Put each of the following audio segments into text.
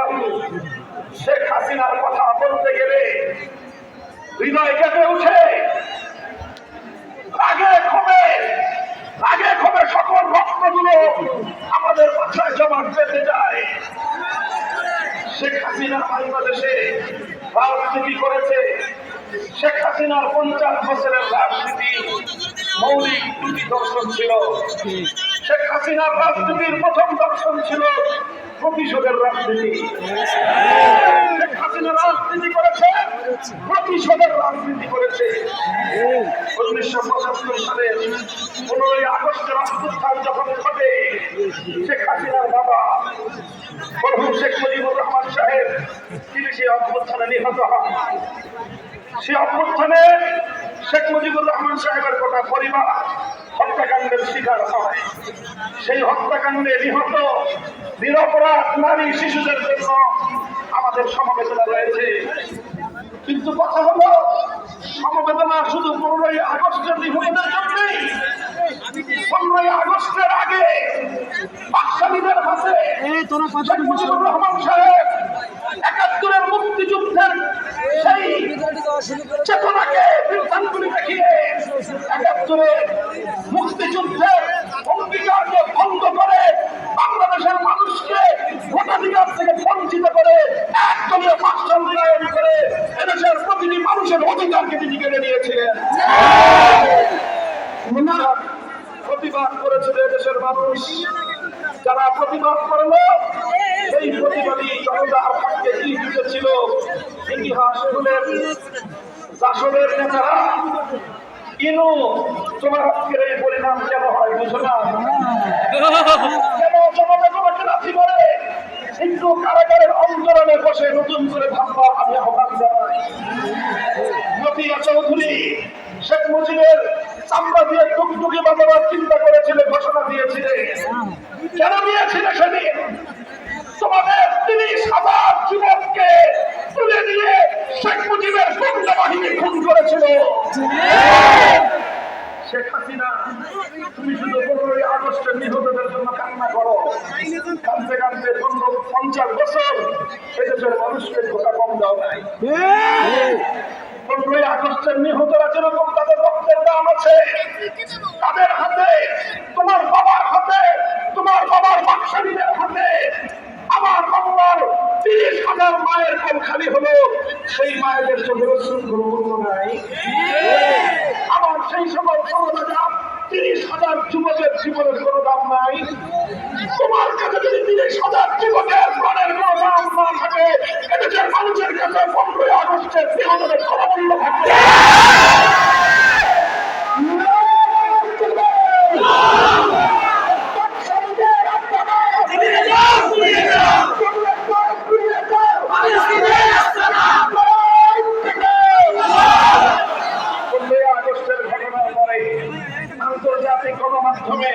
বন্ধুগণ, শেখ হাসিনার কথা বলতে গেলে হৃদয় কেঁপে উঠে। রাগে ক্ষোভে সকল রক্তগুলো আমাদের মাথায় জমা পেতে যায়। শেখ হাসিনা বাংলাদেশে রাজনীতি করেছে। শেখ হাসিনার 50 বছরের রাজনীতি মৌলিক দুটি দর্শন ছিল। শেখ হাসিনার রাজনীতির প্রথম দর্শন ছিল প্রতিশোধের রাজনীতি। শেখ হাসিনা রাজনীতি করেছে, প্রতিশোধের রাজনীতি করেছে। 1975 সালে 15ই আগস্টের অভ্যুত্থান যখন ঘটে, শেখ হাসিনার বাবা মরহুম শেখ মুজিবুর রহমান সাহেব তিনি সেই অভ্যুত্থানে নিহত হন। সেই অভ্যুত্থানে শেখ মুজিবুর রহমান সাহেবের গোটা পরিবার হত্যাকাণ্ডের শিকার হয়। সেই হত্যাকাণ্ডে নিহত নিরপরাধ নারী শিশুদের জন্য আমাদের সমবেদনা রয়েছে। কিন্তু কথা হলো, সমবেদনা শুধু 15ই আগস্টের নিহতদের জন্যই। 15ই আগস্টের আগে বাকশালীদের হাতে শেখ মুজিবুর রহমান সাহেব 71-এর মুক্তিযুদ্ধের সেই চেতনাকে বৃদ্ধাঙ্গুলি দেখিয়ে 71-এর মুক্তিযুদ্ধের অঙ্গীকারকে ভঙ্গ করে বাংলাদেশের মানুষকে ভোটাধিকার থেকে বঞ্চিত করে একদলীয় বাকশাল নির্ণয়ন করে এদেশের প্রতিটি মানুষের অধিকারকে তিনি কেড়ে নিয়েছিলেন। প্রতিবাদ করেছিল এদেশের মানুষ। যারা প্রতিবাদ করলো, সেই প্রতিবাদী জনতার পক্ষে কি দিতেছিল ইতিহাস খুলেন জাসদের নেতারা। ইনু তোমার আজকের এই পরিণাম কেন হয় বুঝো না? কেন জনতা তোমাকে রাজি করে? কিন্তু কারাগারের অন্তরালে বসে নতুন করে ভাববা আমি আহ্বান জানাই। মতিয়া চৌধুরী শেখ মুজিবের চামড়া দিয়ে টুকটুকি বাঁধাবার চিন্তা করেছিল, ঘোষণা দিয়েছিল। কেন দিয়েছিল সেদিন? তোমাদের 30,000 যুবককে তুলে দিয়ে শেখ মুজিবের গুন্ডা বাহিনী খুন করেছিল। শেখ হাসিনা, তুমি শুধু 15ই আগস্টের নিহতদের জন্য কান্না করো। কাঁদতে কাঁদতে 50 বছর এদেশের মানুষকে ধোকা কম দাও নাই। 15ই আগস্টের নিহতরা যেরকম তাদের রক্তের দাম আছে, তাদের হাতে, তোমার বাবার হাতে, তোমার বাবার বাকশালীদের হাতে আমার বাংলার 30,000 মায়ের কল খালি হলো। সেই মায়েদের চোখের অশ্রুর মূল্য নাই। আমার সেই সকল সরদারা 30,000 যুবকের জীবনের কোনো দাম নাই। তোমার কাছে যদি 30,000 যুবকের প্রাণের কোনো দাম না থাকে, এদেশের মানুষের কাছে 15ই আগস্টের নিহতদের কোনো মূল্য থাকবে। আন্তর্জাতিক গণমাধ্যমে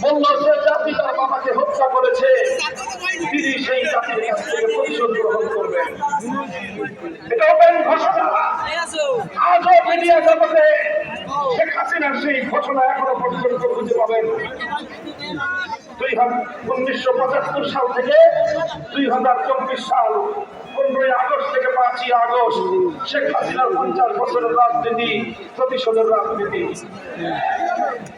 বলল যে জাতি তার বাবাকে হত্যা করেছে, তিনি সেই জাতির কাছ থেকে প্রতিশোধ গ্রহণ করবেন। এটা ওপেন ঘোষণা। আজও মিডিয়া জগতে শেখ হাসিনার সেই ঘোষণা এখনো পর্যন্ত খুঁজে পাবেন। 1975 সাল থেকে 2024 সাল 15ই আগস্ট থেকে 5ই আগস্ট শেখ হাসিনার 50 বছরের রাজনীতি প্রতিশোধের রাজনীতি।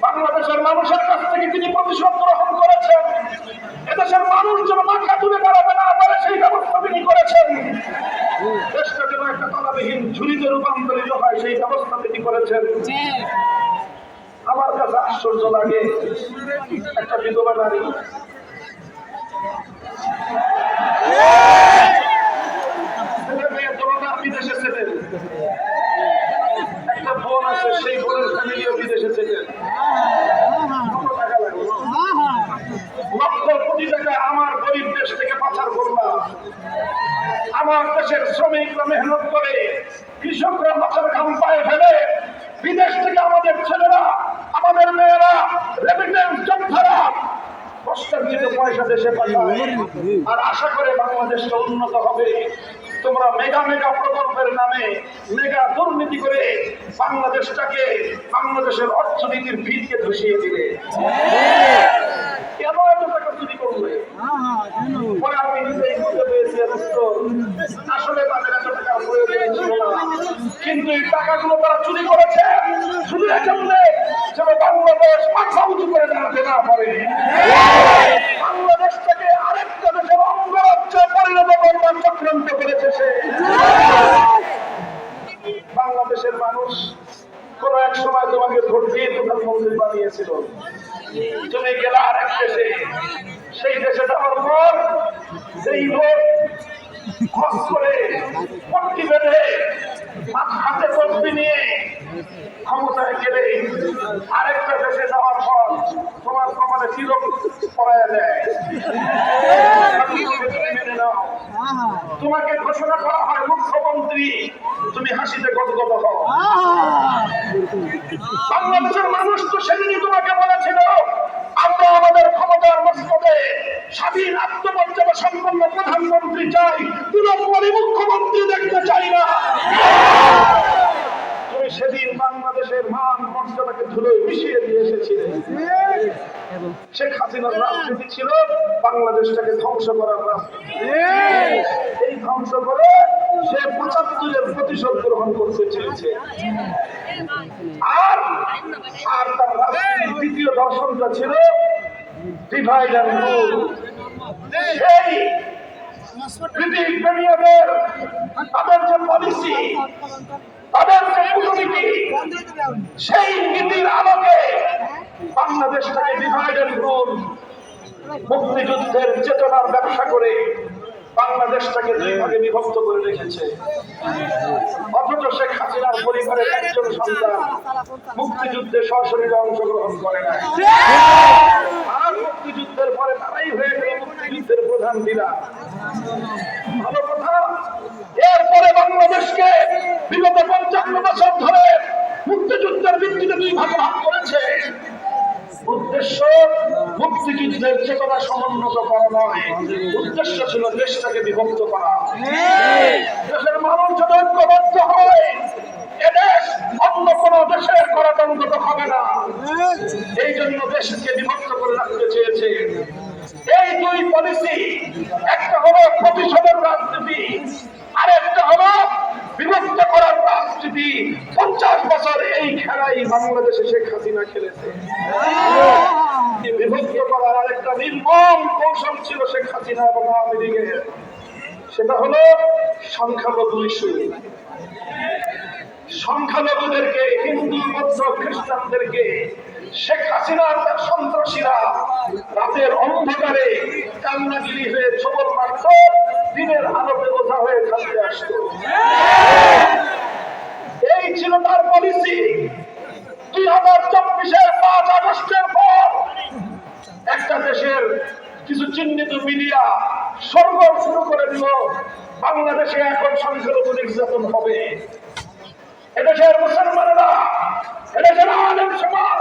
বাংলাদেশের মানুষের কাছ থেকে তিনি প্রতিশোধ গ্রহণ করেছেন। এদেশের মানুষ যেন মাথা তুলে দাঁড়াতে না পারে সেই ব্যবস্থা তিনি করেছেন। দেশটা যেন একটা তলাবিহীন ঝুড়িতে রূপান্তরিত হয় সেই ব্যবস্থা তিনি করেছেন। আমার কাছে আশ্চর্য লাগে, একটা বিধবা নারী বিদেশে ছিলেন, একটা বোন আছে, সেই বোনের ফ্যামিলিও বিদেশে ছিলেন। টাকা লাগে, লক্ষ কোটি টাকা আমার গরিব দেশ থেকে পাচার করলাম। আমার দেশের শ্রমিকরা মেহনত করে, কৃষকরা মাথার ঘাম পায়ে ফেলে বিদেশ থেকে আমাদের ছেলেরা, আমাদের মেয়েরা, রেমিটেন্স যোদ্ধারা কষ্টার্জিত পয়সা দেশে পাঠায় আর আশা করে বাংলাদেশটা উন্নত হবে। তোমরা মেগা মেগা প্রকল্পের নামে মেগা দুর্নীতি করে বাংলাদেশটাকে, বাংলাদেশের অর্থনীতির ভিতকে ধসিয়ে দিলে। কেন এত টাকা চুরি করলে? পরে আমি নিজেই খুঁজে পেয়েছি আসলে তাদের এত টাকা প্রয়োজন ছিল না, কিন্তু এই টাকাগুলো তারা চুরি করেছে শুধু এজন্য যেন বাংলাদেশ মাথা উঁচু করে দাঁড়াতে না পারে, বাংলাদেশটাকে আরেকটা দেশের অঙ্গরাজ্যে পরিণত করবার চক্রান্ত করেছে সে। বাংলাদেশের মানুষ কোন এক সময় তোমাকে ভোট দিয়ে প্রধানমন্ত্রী বানিয়েছিল, তুমি গেলে আরেক দেশে, সেই দেশে যাওয়ার পর সেই লোক খস করে পট্টি বেঁধে হাতে তসবি নিয়ে ক্ষমতায় গেলে আরেকটা দেশে যাওয়ার পর তোমার কপালে তিলক পরাইয়া দেয়, মেনে নাও। তোমাকে ঘোষণা করা হয় মুখ্যমন্ত্রী, তুমি হাসিতে গদগদ হও। বাংলাদেশের মানুষ তো সেদিনই তোমাকে বলেছিল আমরা আমাদের ক্ষমতার মস্তকে স্বাধীন আত্মমর্যাদা সম্পন্ন প্রধানমন্ত্রী চাই, পুরোপুরি মুখ্যমন্ত্রী দেখতে চাই না। তুমি সেদিন বাংলাদেশের মান মর্যাদাকে ধুলোয় মিশিয়ে দিয়ে এসেছিলে। শেখ হাসিনার রাজনীতি ছিল বাংলাদেশটাকে ধ্বংস করার রাজনীতি। এই ধ্বংস করে সে ৭৫-এর প্রতিশোধ গ্রহণ করতে চেয়েছে। আর তার রাজনীতির দ্বিতীয় দর্শনটা ছিল ডিভাইড অ্যান্ড রুল। সেই ব্রিটিশ বেনিয়াদের তাদের যে পলিসি, তাদের যে কূটনীতি, সেই নীতির আলোকে বাংলাদেশটাকে ডিভাইড অ্যান্ড রুল, মুক্তিযুদ্ধের চেতনার ব্যবসা করে বাংলাদেশটাকে দুই ভাগে বিভক্ত করে রেখেছে। অথচ শেখ হাসিনার পরিবারের একজন সন্তান মুক্তিযুদ্ধে সশরীরে অংশগ্রহণ করে না, আর মুক্তিযুদ্ধের পরে তারাই হয়ে গেল মুক্তিযুদ্ধের প্রধান লিডার। ভালো কথা, এরপরে বাংলাদেশকে বিগত ৫৫ বছর ধরে মুক্তিযুদ্ধের ভিত্তিতে দুই ভাগে ভাগ করেছে। উদ্দেশ্য মুক্তিযুদ্ধের চেতনা সমুন্নত করা নয়, উদ্দেশ্য ছিল দেশটাকে বিভক্ত করা। দেশের মানুষ যদি ঐক্যবদ্ধ হয় এদেশ অন্য কোন দেশের গণতন্ত্র হবে না, এই জন্য দেশকে বিভক্ত করে রাখতে চেয়েছে। এই দুই পলিসি, একটা হলো প্রতিশোধের রাজনীতি, আরেকটা হলো বিভক্ত করার রাজনীতি। ৫০ বছর এই খেলাই বাংলাদেশে শেখ হাসিনা খেলেছে। বিভক্ত করার আরেকটা নির্মম কৌশল ছিল শেখ হাসিনা এবং আওয়ামী লীগের, সেটা হলো সংখ্যালঘু ইস্যু। সংখ্যালঘুদেরকে, হিন্দু বৌদ্ধ খ্রিস্টানদেরকে শেখ হাসিনার তার সন্ত্রাসীরা রাতের অন্ধকারে কান্নাগিরি হয়ে ছবল মারত, দিনের আলোতে বোঝা হয়ে থাকতে আসতো। এই ছিল তার পলিসি। ২০২৪-এর ৫ আগস্টের পর একটা দেশের কিছু চিহ্নিত মিডিয়া সরগোল শুরু করে দিল, বাংলাদেশে এখন সংখ্যালঘু নির্যাতন হবে। এদেশের মুসলমানেরা, এদেশের আলেম সমাজ